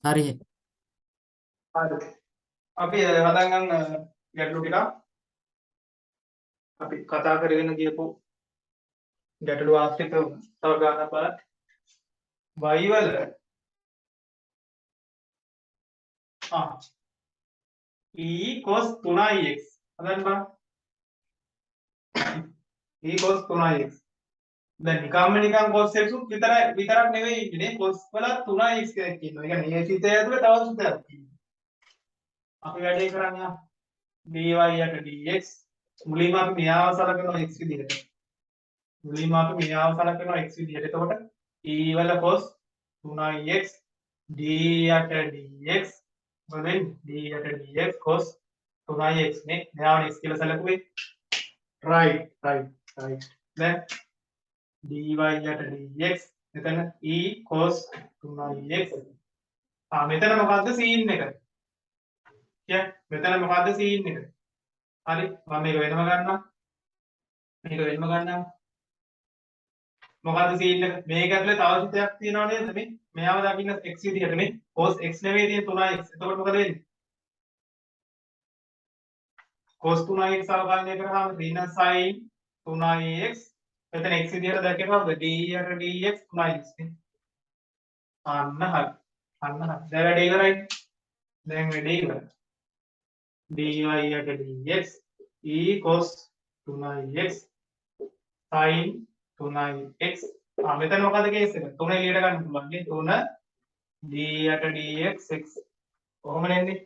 හරි. හරි. අපි හදා ගන්න ගැටලු ටික අපි කතා කරගෙන ගියපු ගැටලු ආශ්‍රිතව තව ගන්න බලන්න. y වල e cos 3x හදන්න බලන්න. e cos 3x දැන් නිකන් cos x උත් විතරක් නෙවෙයි ඉන්නේ cos වල 3x කෙනෙක් ඉන්නවා. ඒ කියන්නේ මේ සිතේ ඇතුලේ තව සුතයක් තියෙනවා. අපි වැඩේ කරන්නේ dy යට dx මුලින්ම අපි මෙයාව සලකනවා x විදිහට. මුලින්ම අපි මෙයාව සලකනවා x විදිහට. එතකොට e වල cos 3x d යට dx වලින් d යට dx cos 3x නේ. මෙයාව x කියලා සලකුවේ. right. දැන් dy යට dx එතන e cos 3x. මෙතන මොකද්ද සීන් එක? මෙතන මොකද්ද සීන් එක? හරි මම මේක වෙනම ගන්නවා. මොකද්ද සීන් එක? මේක ඇතුලේ තව සිතයක් තියෙනව නේද මේ? මෙයාව දකින්න x විදිහට නේ. cos x නෙවෙයි තියෙන 3x. එතකොට මොකද වෙන්නේ? cos 3x අවකලනය කරාම 3 sin 3x මෙතන x විදිහට දැක්කම d යට dx 3x නේ. අන්න හරි. දැන් වැඩේ ඉවරයි. dy යට dx e cos 3x sin 3x මෙතන මොකද කේස් එක? 3 එළියට ගන්න පුළුවන් නේ. 3 d යට dx x කොහොම නෙන්නේ?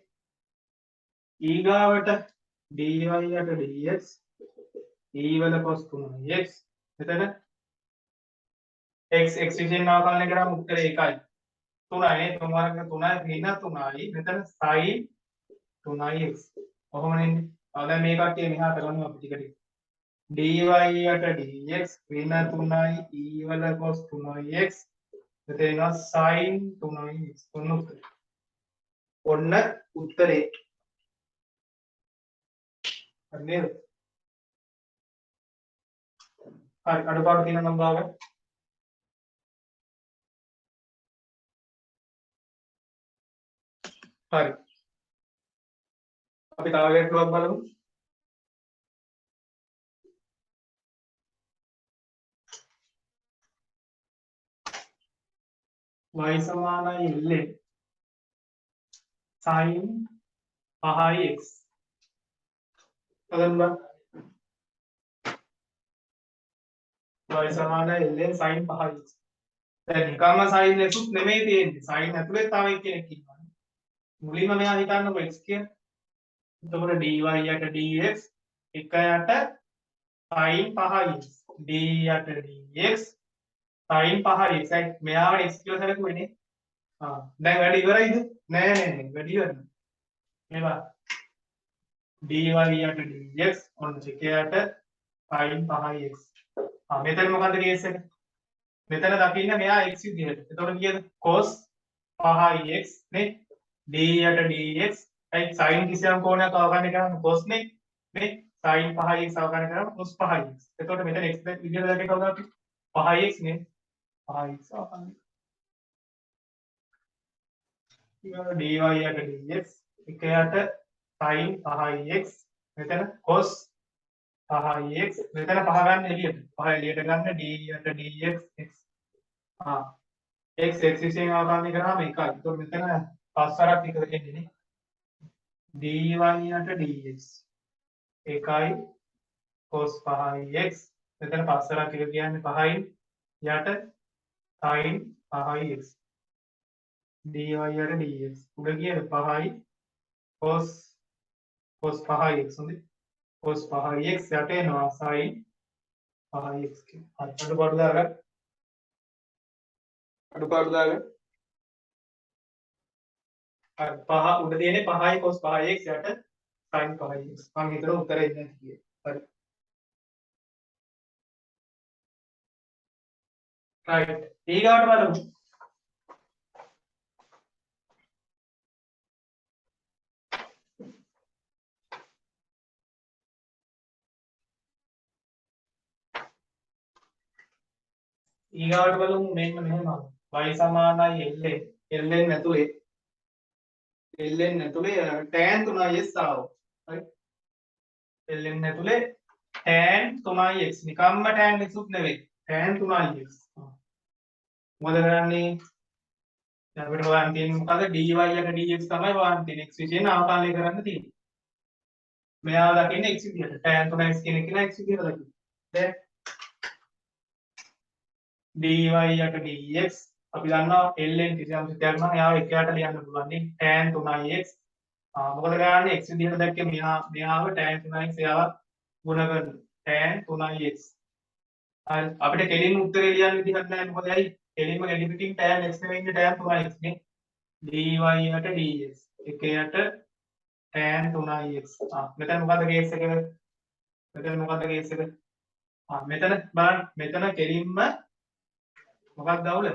ඊගාවට dy යට dx e වල cos 3x මෙතන x විසින් අවකලනය කරාම උත්තරේ 1යි. 3යි නේ. 3 වර්ග 3යි ඍණ 3යි. මෙතන sin 3x කොහොම නෙන්නේ? දැන් මේ කට්ටිය මෙහාට ගන්නවා අපි ටික ටික. dy යට dx ඍණ 3යි e වල cos 3x මෙතන එනවා sin 3x. ඔන්න උත්තරේ. හරි නේද? හරි අඩුපාඩු තියෙනවා නම් බලන්න. හරි. අපි තව ගැටලුවක් බලමු. y සමානයි l sin 5x. හදන්න බෑ. y සමානයි l sin 5x. දැන් නිකම්ම sin x උත් නෙමෙයි තියෙන්නේ. sin ඇතුලේ තව කෙනෙක් ඉන්නවා. මුලින්ම මෙයා හිතන්නකො x කියලා. එතකොට dy යට dx එක යට sin 5x d යට dx sin 5x මෙයාව x කියලා සැලකුවේ නේ. දැන් වැඩ ඉවරයිද? නෑ වැඩ ඉවරයි. මේවා dy යට dx ඔන්න එක යට sin 5x. මෙතන මොකද්ද කේස් එක? මෙතන දකින්න මෙයා x විදිහට. එතකොට කීයද? cos 5x නේ. d යට dx sin කිසියම් කෝණයක් අවකලනය කරාම cos නේ. sin 5x අවකලනය කරාම cos 5x. එතකොට මෙතන x විදිහට දැක්කේ කවුද අපි? 5x නේ. 5x අවකලනය. ඊළඟ dy යට dx එක යට sin 5x මෙතන cos 5x මෙතන 5 ගන්න එළියට. 5 එළියට ගන්න d යට dx x. x විසින් අවකලනය කරාම 1යි. ඒතකොට මෙතන 5 වරක් එක එන්නේ නේ. dy යට dx 1යි cos 5x මෙතන 5 වරක් එක කියන්නේ 5යි යට sin 5x dy යට dx උඩ කියන 5යි cos 5x හොඳයි. cos 5x යට එනවා sin 5x කියන. අඩුපාඩු දාගන්න. හරි 5 උඩ තියෙන්නේ 5යි cos 5x යට sin 5x. මම හිතනවා උත්තරේ ඉන්නේ නැති කියලා. හරි. right. ඊගාට බලමු. ඊගාට බලමු මෙන්න මෙහෙම. y සමානයි l. l ඇතුලේ ln ඇතුලේ tan 3x ආවා. හරි. ln ඇතුලේ tan 3x නිකම්ම tan x උත් නෙවෙයි. tan 3x. මොකද කරන්නේ? දැන් අපිට හොයන්න තියෙන්නේ මොකද? dy එක dx තමයි හොයන්න තියෙන්නේ. x විශේෂයෙන් අවකලනය කරන්න තියෙන්නේ. මෙයාව දකින්නේ x විදියට. tan 3x කියන එක x විදියට දකින්න. දැන් dy යට dx අපි දන්නවා ln කිසියම් සිතයක් නම් එයාව එකයට ලියන්න පුළුවන් නේ. tan 3x මොකද කරන්නේ? x විදියට දැක්කේ මෙයාව tan 3x එයාව ගුණ කරනවා. tan 3x. හරි. අපිට කෙලින්ම උත්තරේ ලියන්න විදිහක් නැහැ. මොකද ඇයි? කෙලින්ම ගෙඩි පිටින් tan x නෙවෙයි ඉන්නේ tan 3x නේ. dy යට dx එකයට tan 3x. මෙතන මොකද්ද කේස් එක? මෙතන මොකද්ද කේස් එක? මෙතන බලන්න. මෙතන කෙලින්ම මොකක්ද අවුල?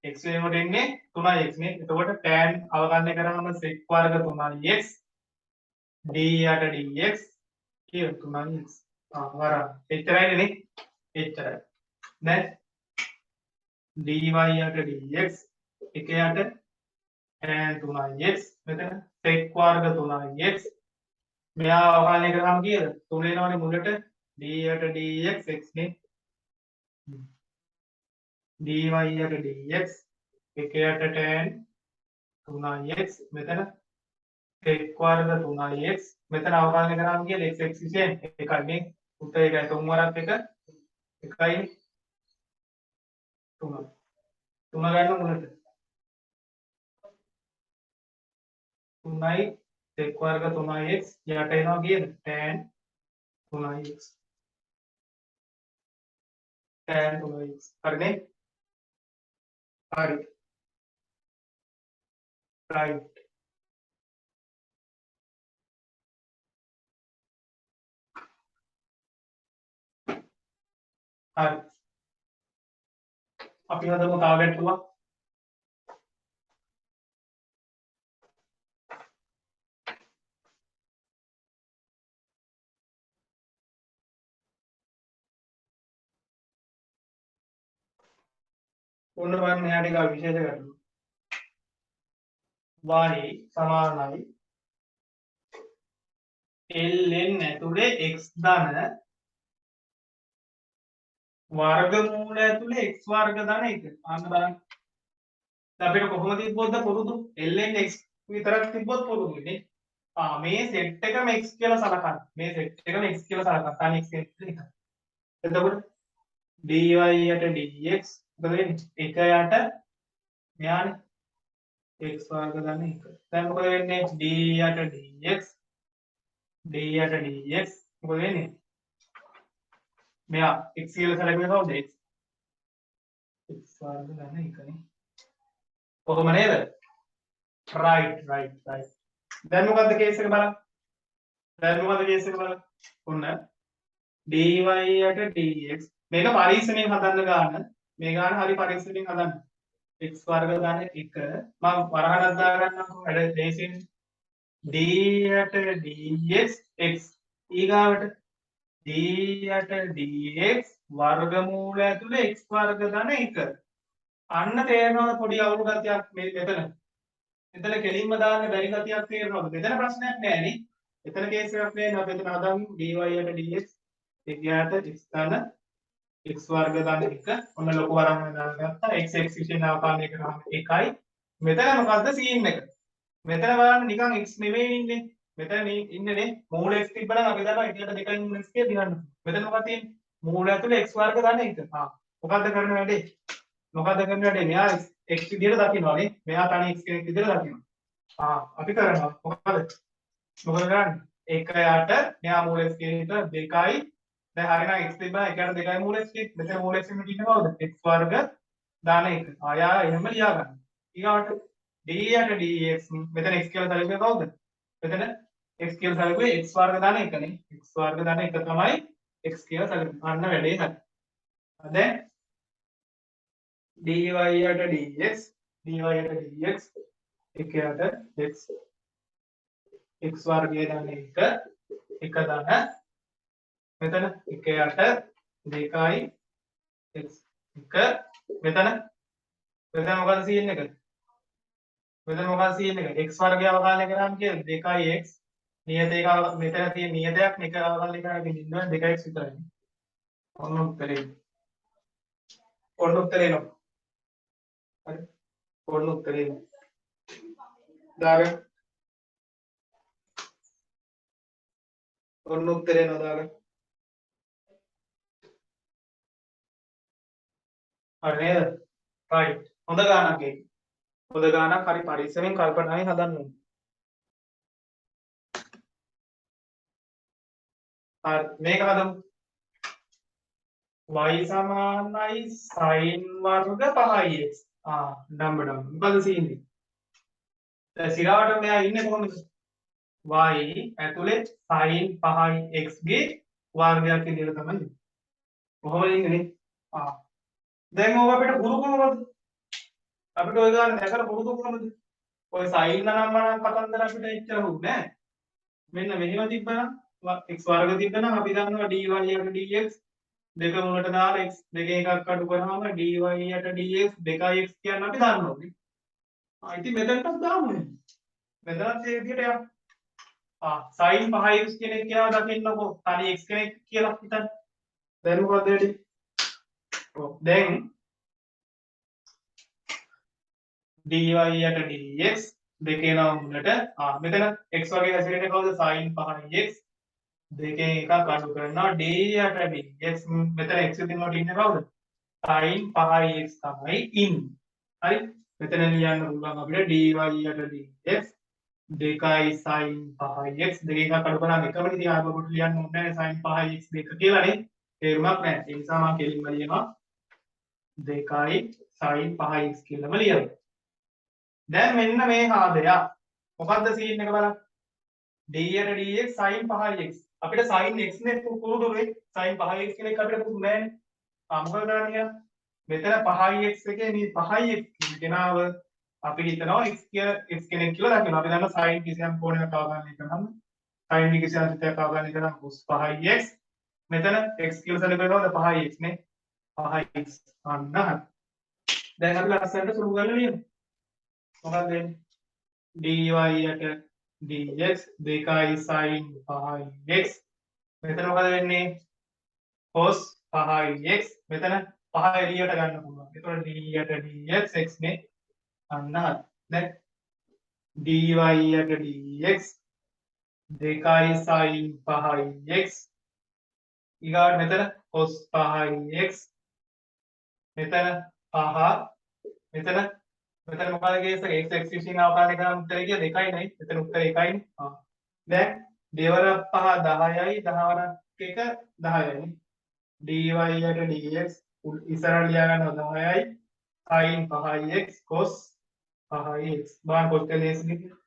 x වෙනුවට එන්නේ 3x නේ. එතකොට tan අවකලනය කරාම sec වර්ග 3x d යට dx කියන 3x. වරන්. එච්චරයිනේ නේ. එච්චරයි. දැන් dy යට dx එකයට tan 3x මෙතන sec වර්ග 3x මෙයා අවකලනය කරාම කීයද? 3 එනවනේ මුලට d යට dx x නේ. dy යට dx එකයට tan 3x මෙතන sec වර්ග 3x මෙතන අවකලනය කරාම කීයද? x x විසින් එකයි නේ. උත්තරේ එකයි. 3 වරක් එක එකයි 3. 3 ගන්න මුලට 3යි sec වර්ග 3x යට එනවා කීයද? tan 3x. tan 3x. හරිනේ? හරි. right. හරි. අපි හදමු තව ගැටලුවක්. ඔන්න බලන්න එහා ටික විශේෂ ගැටලුව. y සමානයි ln ඇතුලේ x ධන වර්ගමූල ඇතුලේ x වර්ග ධන 1. අන්න බලන්න. අපිට කොහොම තිබ්බොත්ද පුරුදු? ln x විතරක් තිබ්බොත් පුරුදු නේ. මේ සෙට් එකම x කියලා සලකන්න. මේ සෙට් එකම x කියලා සලකන්න. තනි x එක. එතකොට dy යට dx මොකද වෙන්නේ? 1 යට මෙයානේ x වර්ග ධන 1. දැන් මොකද වෙන්නේ? d යට dx මොකද වෙන්නේ? මෙයා x කියලා සැලකුවේ කවුද? x වර්ග ධන 1 නේ. කොහොම නේද? right. දැන් මොකද්ද කේස් එක බලන්න. ඔන්න dy යට dx මේක පරීක්ෂණයෙන් හදන්න ගන්න. මේ ගන්න හරි පරීක්ෂණයෙන් හදන්න. x වර්ග ධන 1 මම වරහණක් දාගන්නම්කෝ වැඩ ලේසියෙන්. d යට dx x ඊගාවට d යට dx වර්ගමූල ඇතුලේ x වර්ග ධන 1. අන්න තේරෙනවද පොඩි අවුල් ගතියක් මේ මෙතන කෙලින්ම දාන්න බැරි ගතියක් තේරෙනවද? මෙතන ප්‍රශ්නයක් නෑ නේ. එතන කේස් එකක් නෑ. අපි එතන හදාමු dy යට dx එකයට x ධන x වර්ග ධන 1. ඔන්න ලොකු වරන් දාගත්තා. x x විශේෂ අවකලනය කරාම 1යි. මෙතන මොකද්ද සීන් එක? මෙතන බලන්න නිකන් x නෙමෙයි ඉන්නේ. මෙතන ඉන්නේ නේ මූල x තිබ්බනම් අපි දන්නවා 1ට 2යි මූල x කියලා දිනන්න. මෙතන මොකක්ද තියෙන්නේ? මූල ඇතුලේ x වර්ග ධන 1. මොකද්ද කරන්න වැඩේ? මෙයා x විදියට දකින්නවා නේ. මෙයා තනි x කෙනෙක් විදියට දකින්නවා. අපි කරනවා මොකද කරන්නේ? 1යට මෙයා මූල x කියන එක 2යි. දැන් හරිනම් x තිබ්බම 1ට 2යි මූල x නේ. මෙතන මූල x එකේ ඉන්නේ කවුද? x වර්ග ධන 1. ආයා එහෙම ලියා ගන්න. ඊගාට d යට dx මෙතන x කියලා සැලකුවේ කවුද? මෙතන x කියලා සැලකුවේ x වර්ග ධන 1 නේ. x වර්ග ධන 1 තමයි x කියලා සැලකුවේ. අන්න වැඩේ හරි. දැන් dy යට dx එකයට x වර්ගය ධන 1 ධන මෙතන 1යට 2යි x 1 මෙතන මොකද සීන් එක? මෙතන මොකක්ද තියෙන්නේ? x වර්ගය අවකලනය කරාම කියන්නේ 2x නියත එක මෙතන තියෙන නියතයක් එක අවකලනය කරාම ඉන්නවා 2x විතරයි. ඔන්න උත්තරේ. ඔන්න උත්තරේ නෝ. හරි. ඔන්න උත්තරේ. දාගන්න. ඔන්න උත්තරේ නෝ දාගන්න. හරි නේද? right. හොඳ ගානක් ඒක. හොඳ ගානක් හරි පරිස්සමෙන් කල්පනාවෙන් හදන්න ඕනේ. හරි මේක හදමු. y සමානයි sin වර්ග 5x. ඩම්බ මොකද සීන්නේ? දැන් සිරාවට මෙයා ඉන්නේ කොහොමද? y ඇතුලේ sin 5x ගේ වර්ගයක් විදිහට තමයි ඉන්නේ. කොහොමද ඉන්නේ නේ? දැන් ඕක අපිට ගුරු කොහොමද? අපිට ඔය ගාන දැකලා පුරුදු කොහොමද? ඔය sin නම් කතන්දර අපිට එච්චර හුන්නේ නැහැ. මෙන්න මෙහෙම තිබ්බනම් x වර්ග තිබ්බනම් අපි දන්නවා dy යට dx දෙක මුලට දාලා x දෙකෙන් එකක් අඩු කරාම dy යට dx 2x කියන්නේ අපි දන්නෝනේ. ඉතින් මෙතනටත් දාමුනේ. මෙතනත් ඒ විදිහට යන්න. sin 5x කෙනෙක් කියලා දකින්නකො තනි x කෙනෙක් කියලා හිතන්න. දැන් මොකද වෙන්නේ? දැන් dy යට dx දෙකේ නම් මුලට මෙතන x වගේ හැසිරෙන්නේ කවුද? sin 5x දෙකෙන් එකක් අඩු කරනවා d යට dx මෙතන x දිනවට ඉන්නේ කවුද? sin 5x තමයි ඉන්නේ. හරි? මෙතන ලියන්න පුළුවන් අපිට dy යට dx 2යි sin 5x දෙකෙන් එකක් අඩු කරාම එකම ඉතින් ආයෙ කොට ලියන්න ඕනේ නැහැ sin 5x 2 කියලානේ. තේරුමක් නැහැ. ඒ නිසා මම කෙලින්ම ලියනවා 2යි sin 5x කියලාම ලියනවා. දැන් මෙන්න මේ හාදයා මොකද්ද සීන් එක බලන්න. d යට dx sin 5x අපිට sin x නේ පුරුදුනේ sin 5x කෙනෙක් අපිට පුරුදු නෑනේ. මොකද කරන්නේ? මෙතන 5x එකේ මේ 5x කියන කෙනාව අපි හිතනවා x කෙනෙක් කියලා දකිනවා. අපි දන්නවා sin කිසියම් කෝණයක් අවගණනය කරනවා. sin කිසියම් සිතයක් අවගණනය කරනවා cos 5x. මෙතන x කියලා සැලකනවාද 5x නේ. 5x අන්න හරි. දැන් අපි ලස්සනට සුළු කරලා ලියමු. මොකක්ද වෙන්නේ? dy යට dx 2යි sin 5x මෙතන මොකද වෙන්නේ? cos 5x මෙතන 5 එළියට ගන්න පුළුවන්. ඒතකොට d යට dx x නේ. අන්න හරි. දැන් dy යට dx 2යි sin 5x ඊගාට මෙතන cos 5x මෙතන 5 මෙතන මොකද කේස් එක x x විසින් අවකලනය කරන උත්තරේ කිය 2යි නේ. මෙතන උත්තරේ 1යි නේ. දැන් දෙවරක් 5 10යි 10 වරක් 1 10යි. dy යට dx ඉස්සරහ ලියා ගන්නවා 10යි sin 5x cos 5x බාන කොච්චර ලේසිද කියලා.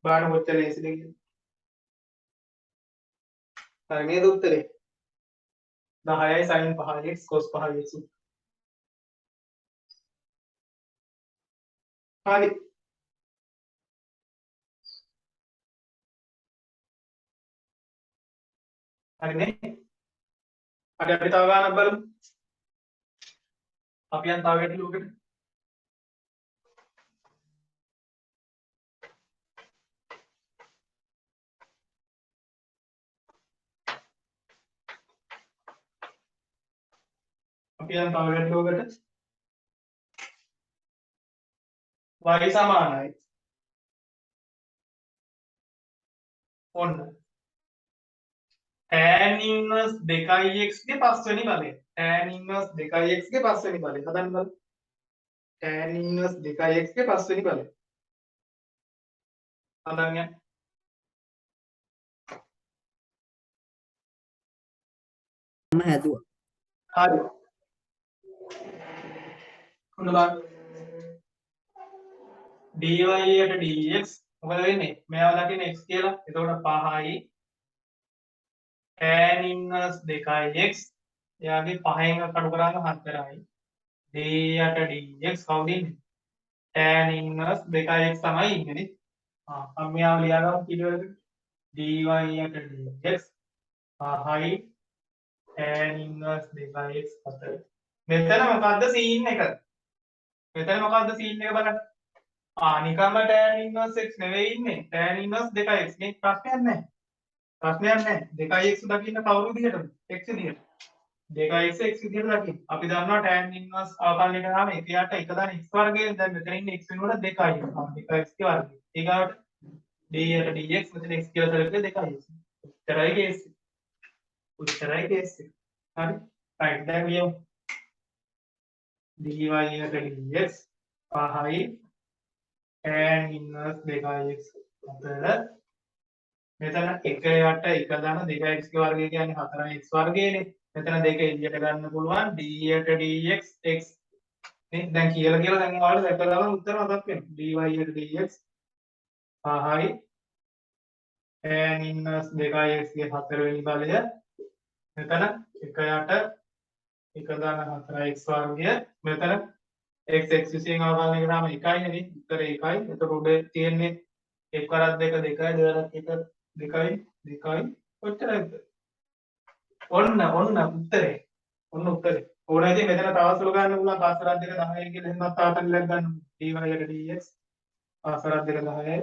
බාන කොච්චර ලේසිද කියලා. හරි නේද උත්තරේ? 10යි sin 5x cos 5x. හරි. හරිනේ. අපි තව ගානක් බලමු. අපි යන් තව ගැටලුවකට. අපි යන් තව ගැටලුවකට. y සමානයි. ඔන්න. tan inverse 2x ගේ පස්වෙනි බලය. tan inverse 2x ගේ පස්වෙනි බලය. හදන්න බලන්න. tan inverse 2x ගේ පස්වෙනි බලය. හදන්න යන්න. මම හැදුවා. හරි. ඔන්න බලන්න. dy යට dx මොකද වෙන්නේ? මෙයාව දකින්න x කියලා. එතකොට 5යි tan inverse 2x එයාගේ 5න් අඩු කරාම 4යි. d යට dx කවුද ඉන්නේ? tan inverse 2x තමයි ඉන්නේ නේ. අපි මෙයාව ලියාගමු පිළිවෙලට. dy යට dx 5යි tan inverse 2x 4. මෙතන මොකද්ද සීන් එක? මෙතන මොකද්ද සීන් එක බලන්න. නිකම්ම tan inverse x නෙවෙයි ඉන්නේ. tan inverse 2x මේ ප්‍රශ්නයක් නැහැ. ප්‍රශ්නයක් නැහැ. 2x දකින්න කවුරු විදිහටද? x විදිහට. 2x x විදිහට දකින්න. අපි දන්නවා tan inverse අවකලනය කරාම එකයට එක දාන x වර්ගයෙන් දැන් මෙතන ඉන්නේ x වෙනුවට 2යි. 2x ගේ වර්ගය. ඊගාවට d යට dx මෙතන x කියලා සැලකුවේ 2යි. උත්තරයි case එක. උත්තරයි case එක. හරි. right දැන් ලියමු. dy යට dx පහයි tan inverse 2x අතර මෙතන 1 යට 1 දාන 2x ගේ වර්ගය කියන්නේ 4x වර්ගයනේ. මෙතන 2 එළියට ගන්න පුළුවන් d යට dx x නේ. දැන් කියලා දැන් ඔයාලට දැකලා උත්තර මතක් වෙනවා. dy යට dx පහයි tan inverse 2x ගේ 4 වෙනි බලය මෙතන 1 යට 1 දාන 4x වර්ගය මෙතන x x විසින් අවකලනය කරාම 1යි නේ. උත්තර 1යි. එතකොට උඩ තියෙන්නේ 1 වරක් 2 2යි 2 වරක් 1 2යි 2යි ඔච්චරයි. ඔන්න උත්තරේ. ඔන්න උත්තරේ. ඕන ඉතින් මෙතන තව සුළු ගන්න පුළුවන් 5 වරක් 2 10යි කියලා එහෙමත් තාතල්ලක් ගන්න. dy යට dx 5 වරක් 2 10යි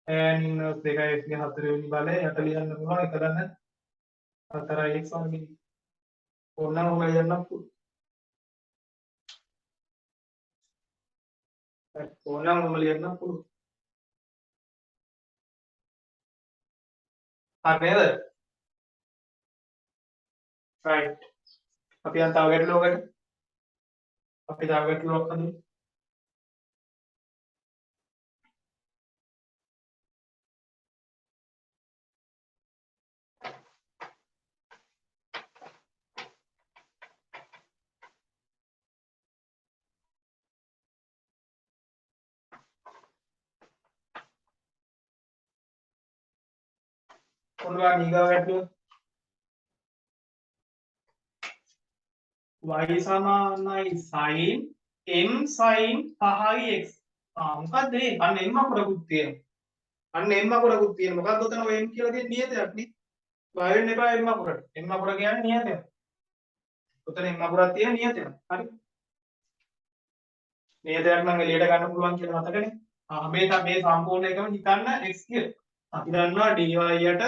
tan inverse 2x ගේ 4 වෙනි බලය යට ලියන්න පුළුවන් 1 දාන 4x වර්ගය. ඕනනම් ඔය යන්න පුළුවන්. ඕනනම් ඔම ලියන්න පුළුවන්. හරි නේද? right. අපි යන් තව ගැටලුවකට. අපි තව ගැටලුවක් හදමු. ඔන්න ඊගාව ගැටලුව. y සමානයි sin m sin 5x. මොකක්ද මේ? අන්න m අකුරකුත් තියෙනවා. අන්න m අකුරකුත් තියෙනවා. මොකක්ද උතන ඔය m කියලා තියෙන නියතයක් නේ. බය වෙන්න එපා m අකුරට. m අකුර කියන්නේ නියතයක්. උතන m අකුරක් තියෙන නියතයක්. හරි. නියතයක් නම් එළියට ගන්න පුළුවන් කියලා මතකනේ. මේ සම්පූර්ණ එකම හිතන්න x කියලා. අපි දන්නවා dy යට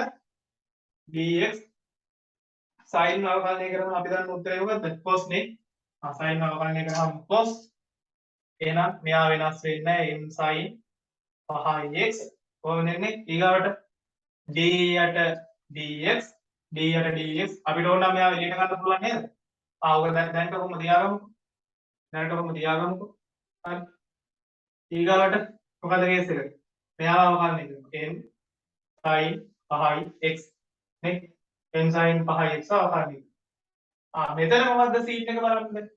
dx sin අවකලනය කරනවා. අපි දන්න උත්තරය මොකද්ද? cos නේ. sin අවකලනය කරාම cos. එහෙනම් මෙයා වෙනස් වෙන්නේ m sin 5x. කොහොමද වෙන්නේ? ඊගාවට d යට dx අපිට ඕන නම් මෙයා එළියට ගන්න පුළුවන් නේද? ඔක දැන් කොහොමද තියාගමුකෝ. දැනට කොහොමද තියාගමුකෝ. හරි. ඊගාවට මොකද කේස් එක? මෙයාව අවකලනය කරනවා. m sin 5x නේ. m sin 5x අවකලනය. මෙතන මොකද්ද සීන් එක බලන්න.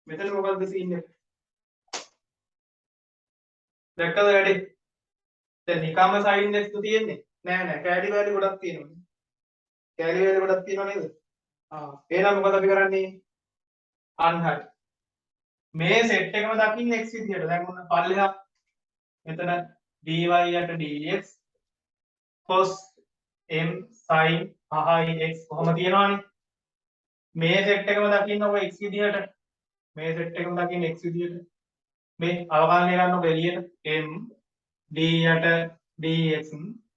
මෙතන මොකද්ද සීන් එක? දැක්කද වැඩි? දැන් නිකම්ම sin x තියෙන්නේ. නෑ කැලි වැලි ගොඩක් තියෙනවා. කැලි වැලි ගොඩක් තියෙනව නේද? එහෙනම් මොකද අපි කරන්නේ? අන්න හරි. මේ සෙට් එකම දකින්න x විදියට. දැන් ඔන්න පල්ලෙහා මෙතන dy යට dx cos m sin 5x කොහොම තියෙනවනේ. මේ සෙට් එකම දකින්න ඔය x විදියට. මේ සෙට් එකම දකින්න x විදියට. මේ අවකලනය කරනකොට එළියට m d යට dx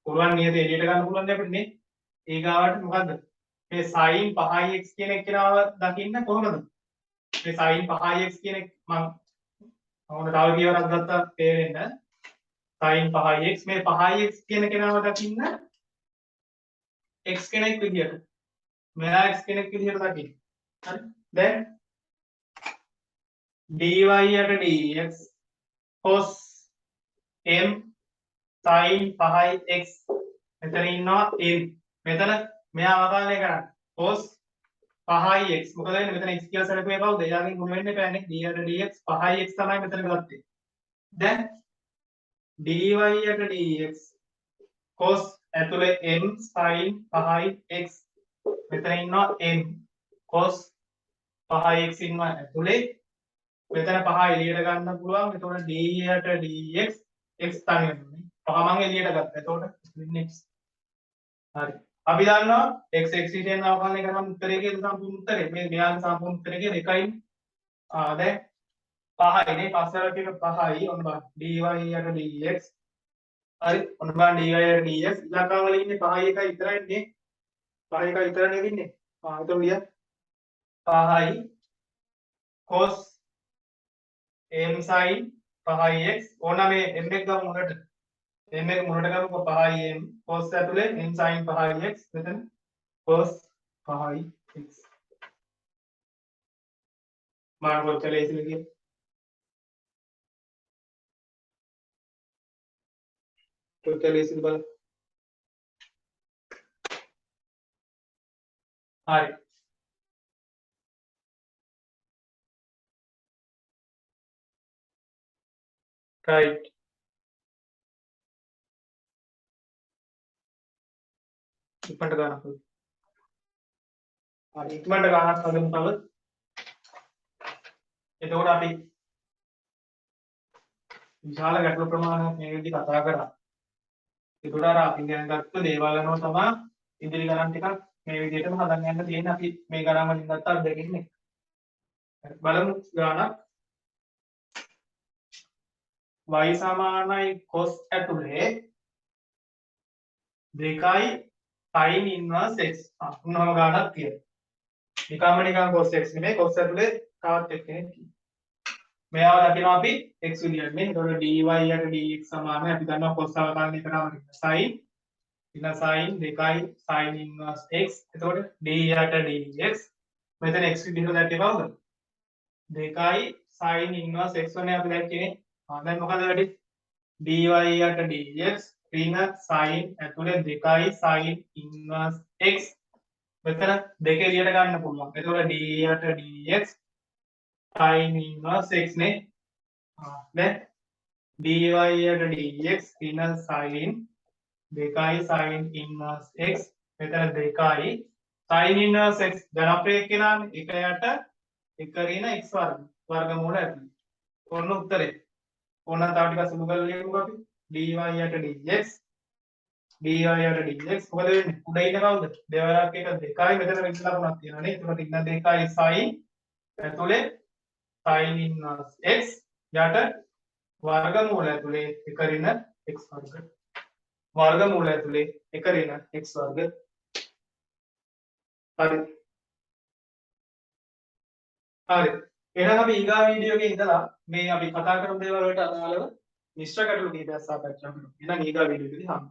පුළුවන් නේද එළියට ගන්න පුළුවන් නේ අපිට නේ. ඊගාවට මොකද්ද? මේ sin 5x කියන එක්කෙනාව දකින්න කොහොමද? මේ sin 5x කියන එක මම තව කීවරක් ගත්තා තේරෙන්න. sin 5x මේ 5x කියන කෙනාව දකින්න x කෙනෙක් විදියට. මෙයා x කෙනෙක් විදියට දකින්න. හරි. දැන් dy යට dx cos m sin 5x මෙතන ඉන්නවා m. මෙතන මෙයා අවකලනය කරන්න. cos 5x මොකද වෙන්නේ? මෙතන x කියලා සැලකුවේ කවුද? එයාගෙන් ගුණ වෙන්න එපා නේ. d යට dx 5x තමයි මෙතන ගත්තේ. දැන් dy යට dx cos ඇතුලේ m sin 5x මෙතන ඉන්නවා m cos 5x ඉන්නවා ඇතුලේ. මෙතන 5 එළියට ගන්න පුළුවන්. එතකොට d යට dx x තනි වෙනවා. 5 මම එළියට ගත්තා. එතකොට වෙන්නේ x. හරි. අපි දන්නවා x x විදිහෙන් අවකලනය කරන උත්තරේ කියලා සම්පූර්ණ උත්තරේ. මේ මෙයාගේ සම්පූර්ණ උත්තරේ කියලා 2යි. දැන් 5යි නේ පස්සට එක 5යි ඔන්න බලන්න dy යට dx හරි ඔන්න බලන්න dy යට dx ඉලක්කම් වල ඉන්නේ 5යි 1යි විතරයි නේ 5යි 1යි විතර නේද ඉන්නේ එතකොට ලිය 5යි cos m sin 5x ඕන මේ m එක ගමු උඩට m එක මුලට ගමු 5m cos ඇතුලේ m sin 5x මෙතන cos 5x මාන කොච්චර ලේසිද කියලා කොච්චර ලේසිද බලන්න හරි right ඉක්මනට ගන්නත් හරි ඉක්මනට ගන්නත් හදමු තව එතකොට අපි විශාල ගැටළු ප්‍රමාණයක් මේ විදිහට කතා කරා. ඒකට අර අපි දැන් ගත්ත දේවල් අනුව තමයි ඉදිරි ගණන් ටිකක් මේ විදිහටම හදන්න යන්න තියෙන්නේ. අපි මේ ගණන් වලින් ගත්ත අත්දැකීම් එක. බලමු ගානක් y සමානයි cos ඇතුලේ 2යි sin inverse x. මොනම ගානක් තියෙනවා. නිකන් cos x නෙමෙයි cos ඇතුලේ තවත් එක්කෙනෙක් තියෙනවා. මෙයාව දකිනවා අපි x විදියට නේ. එතකොට dy යට dx සමානයි අපි දන්නවා cos අවකලනය කරාම sin sin 2යි sin inverse x. එතකොට d යට dx මෙතන x විදිහට දැක්කේ කවුද? 2යි sin inverse x වනේ අපි දැක්කේ. දැන් මොකද වෙන්නේ? dy යට dx ඍණ sin ඇතුලේ 2යි sin inverse x මෙතන දෙක එළියට ගන්න පුළුවන්. එතකොට d යට dx sin inverse x නේ. දැන් dy යට dx ඍණ sin 2යි sin inverse x මෙතන 2යි sin inverse x ජනප්‍රිය කෙනානේ 1 යට 1 ඍණ x වර්ගමූල ඇතුළේ. ඔන්න උත්තරේ. ඕන තව ටිකක් සුළු කරලා ලියමුකෝ අපි. dy යට dx මොකද වෙන්නේ? උඩ ඉන්න කවුද? දෙවරක් එක 2යි මෙතන වෙච්ච ලකුණක් තියෙනවා නේ. ඒකට ඉන්න 2යි sin ඇතුලේ sin inverse x යට වර්ගමූල ඇතුලේ 1 ඍණ x වර්ග. වර්ගමූල ඇතුලේ 1 ඍණ x වර්ග. හරි. හරි. එහෙනම් අපි ඊගා වීඩියෝ එකේ ඉඳලා මේ අපි කතා කරමු දේවල් වලට අදාළව මිශ්‍ර ගැටලු කීපයක් සාකච්ඡා කරමු. එහෙනම් ඊගා වීඩියෝ එකේදී හම්බ